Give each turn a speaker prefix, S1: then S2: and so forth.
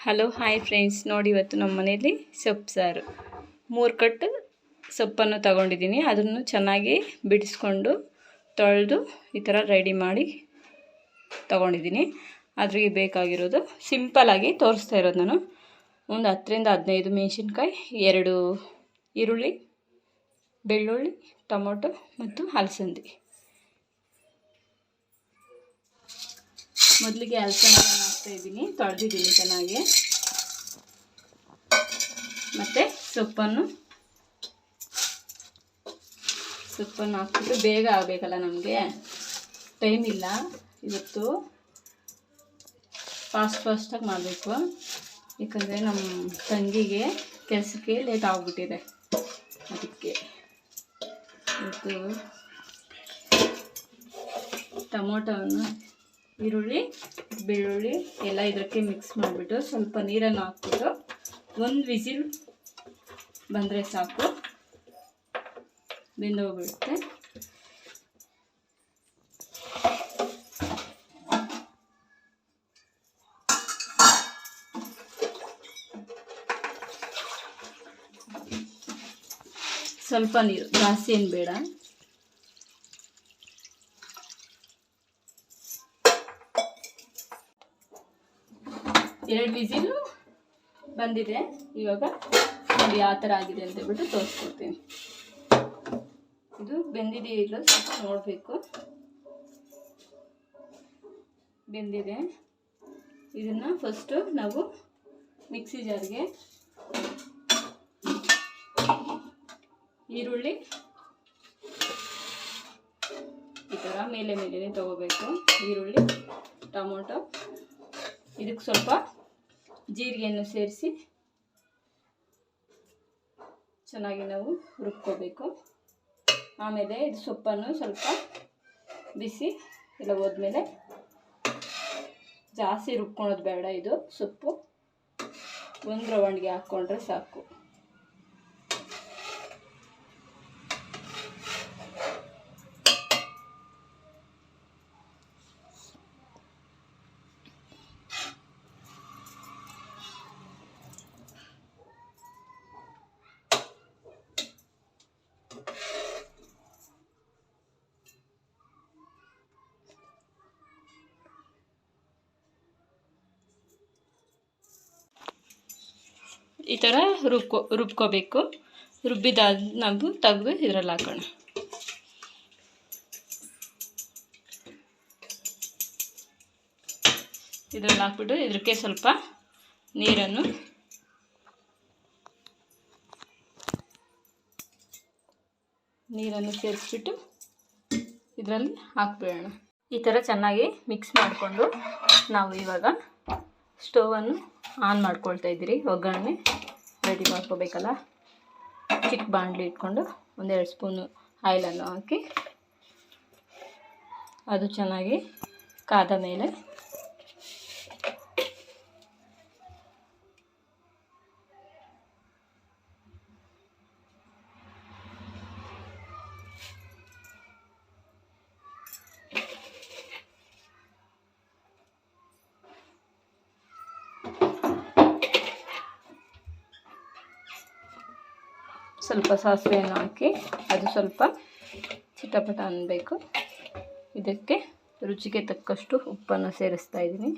S1: Hello hi friends, ನೋಡಿ ಇವತ್ತು ನಮ್ಮ ಮನೆಯಲ್ಲಿ ಸೊಪ್ಪು ಸಾರು 3 ಕಟ್ಟು ಸೊಪ್ಪನ್ನು ತಗೊಂಡಿದ್ದೀನಿ. ಅದನ್ನು ಚೆನ್ನಾಗಿ ಬಿಡಿಸ್ಕೊಂಡು ತೊಳೆದು ಈ ಥರ ರೆಡಿ ಮಾಡಿ ತಗೊಂಡಿದ್ದೀನಿ. ಅದ್ರಿಗೆ ಬೇಕಾಗಿರೋದು ಸಿಂಪಲ್ಲಾಗಿ ತೋರಿಸ್ತಾ ಇರೋದು ನಾನು. ಒಂದು 10 ರಿಂದ 15 ಮೆಣಸಿನ್ಕಾಯಿ, 2 ಈರುಳ್ಳಿ, ಬೆಳ್ಳುಳ್ಳಿ, ಟೊಮೊಟೊ ಮತ್ತು ಅಲಸಂದಿ. ಮೊದಲಿಗೆ ಅಲಸಂದಿ ಹಾಕ್ತಾ ಇದ್ದೀನಿ, ತೊಳೆದಿದ್ದೀನಿ ಚೆನ್ನಾಗಿ. ಮತ್ತು ಸೊಪ್ಪನ್ನು ಹಾಕ್ಬಿಟ್ಟು ಬೇಗ ಆಗಬೇಕಲ್ಲ, ನಮಗೆ ಟೈಮ್ ಇಲ್ಲ ಇವತ್ತು. ಫಾಸ್ಟಾಗಿ ಮಾಡಬೇಕು, ಯಾಕಂದರೆ ನಮ್ಮ ತಂಗಿಗೆ ಕೆಲಸಕ್ಕೆ ಲೇಟ್ ಆಗಿಬಿಟ್ಟಿದೆ. ಅದಕ್ಕೆ ಇವತ್ತು ಟೊಮೊಟೊವನ್ನು, ಈರುಳ್ಳಿ, ಬೆಳ್ಳುಳ್ಳಿ ಎಲ್ಲ ಇದಕ್ಕೆ ಮಿಕ್ಸ್ ಮಾಡಿಬಿಟ್ಟು ಸ್ವಲ್ಪ ನೀರನ್ನು ಹಾಕ್ಬಿಟ್ಟು 1 ವಿಸಿಲ್ ಬಂದರೆ ಸಾಕು, ಬೆಂದೋಗ್ಬಿಡುತ್ತೆ. ಸ್ವಲ್ಪ ನೀರು, ಜಾಸ್ತಿ ಏನು ಬೇಡ. ಎರಡು ವಿಸಿಲು ಬಂದಿದೆ. ಇವಾಗ ನೋಡಿ ಯಾವ ಥರ ಆಗಿದೆ ಅಂತ ಹೇಳ್ಬಿಟ್ಟು ತೋರಿಸ್ಕೊಡ್ತೀನಿ. ಇದು ಬೆಂದಿದೆ ಇಲ್ಲ ಸ್ವಲ್ಪ ನೋಡಬೇಕು. ಬೆಂದಿದೆ. ಇದನ್ನು ಫಸ್ಟು ನಾವು ಮಿಕ್ಸಿ ಜಾರ್ಗೆ ಈರುಳ್ಳಿ ಈ ಥರ ಮೇಲೆ ತೊಗೋಬೇಕು. ಈರುಳ್ಳಿ, ಟೊಮೊಟೊ, ಇದಕ್ಕೆ ಸ್ವಲ್ಪ ಜೀರಿಗೆಯನ್ನು ಸೇರಿಸಿ ಚೆನ್ನಾಗಿ ನಾವು ರುಬ್ಕೋಬೇಕು. ಆಮೇಲೆ ಇದು ಸೊಪ್ಪನ್ನು ಸ್ವಲ್ಪ ಬಿಸಿ ಎಲ್ಲ ಹೋದ್ಮೇಲೆ, ಜಾಸ್ತಿ ರುಬ್ಕೊಳೋದು ಬೇಡ. ಇದು ಸೊಪ್ಪು 1 ರೌಂಡ್ಗೆ ಹಾಕ್ಕೊಂಡ್ರೆ ಸಾಕು. ಈ ಥರ ರುಬ್ಕೋಬೇಕು. ರುಬ್ಬಿದಾದ ನಾವು ತೆಗೆದು ಇದರಲ್ಲಿ ಹಾಕೋಣ. ಇದರಲ್ಲಿ ಹಾಕ್ಬಿಟ್ಟು ಇದಕ್ಕೆ ಸ್ವಲ್ಪ ನೀರನ್ನು ಸೇರಿಸ್ಬಿಟ್ಟು ಇದರಲ್ಲಿ ಹಾಕ್ಬಿಡೋಣ. ಈ ಥರ ಚೆನ್ನಾಗಿ ಮಿಕ್ಸ್ ಮಾಡಿಕೊಂಡು ನಾವು ಇವಾಗ ಸ್ಟೋವನ್ನು ಆನ್ ಮಾಡ್ಕೊಳ್ತಾ ಇದ್ದೀರಿ. ಒಗ್ಗರಣೆ ರೆಡಿ ಮಾಡ್ಕೋಬೇಕಲ್ಲ. ಚಿಕ್ಕ ಬಾಣಲಿ ಇಟ್ಕೊಂಡು 1-2 ಸ್ಪೂನು ಆಯಿಲನ್ನು ಹಾಕಿ, ಅದು ಚೆನ್ನಾಗಿ ಕಾದ ಮೇಲೆ ಸ್ವಲ್ಪ ಸಾಸಿವೆಯನ್ನು ಹಾಕಿ ಅದು ಸ್ವಲ್ಪ ಚಿಟಪಟ ಅನ್ನಬೇಕು. ಇದಕ್ಕೆ ರುಚಿಗೆ ತಕ್ಕಷ್ಟು ಉಪ್ಪನ್ನು ಸೇರಿಸ್ತಾ ಇದ್ದೀನಿ.